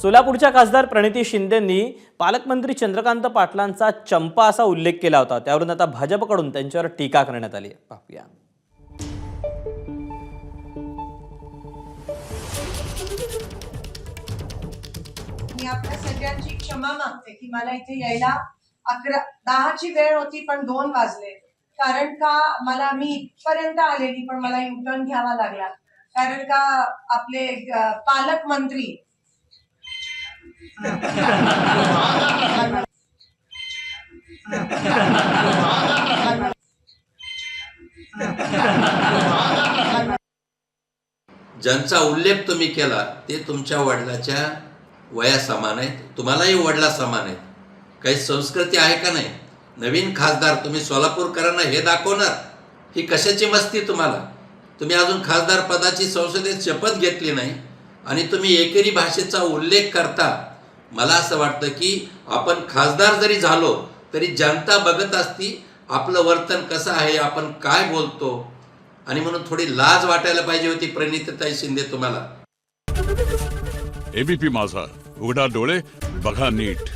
सोलापूरच्या खासदार प्रणिती शिंदेंनी पालकमंत्री चंद्रकांत पाटलांचा चंपा असा उल्लेख केला होता। त्यावरून आता भाजपकडून त्यांच्यावर टीका करण्यात आली आहे। पाहूया। मी आपल्या सगळ्यांची क्षमा मागते की मला इथे यायला 10ची वेळ होती पण 2 वाजले। कारण का मी इथपर्यंत आलेली पण मला युटर्न घ्यावा लागला। कारण का आपले पालकमंत्री ज्यांचा उल्लेख तुम्ही केला ते तुमच्या वडिलाच्या वया समान आहेत, तुम्हालाही वडिला समान आहेत। काही संस्कृती आहे का नाही? नवीन खासदार तुम्ही सोलापूरकरांना हे दाखवणार? ही कशाची मस्ती तुम्हाला? तुम्ही अजून खासदार पदाची संसदेत शपथ घेतली नाही आणि तुम्ही एकेरी भाषेचा उल्लेख करता। मला असं वाटतं की आपण खासदार जरी झालो तरी जनता बघत असती आपलं वर्तन कसं आहे, आपण काय बोलतो, आणि म्हणून थोडी लाज वाटायला पाहिजे होती प्रणितीताई शिंदे तुम्हाला। एबीपी माझा, उघडा डोळे बघा नीट।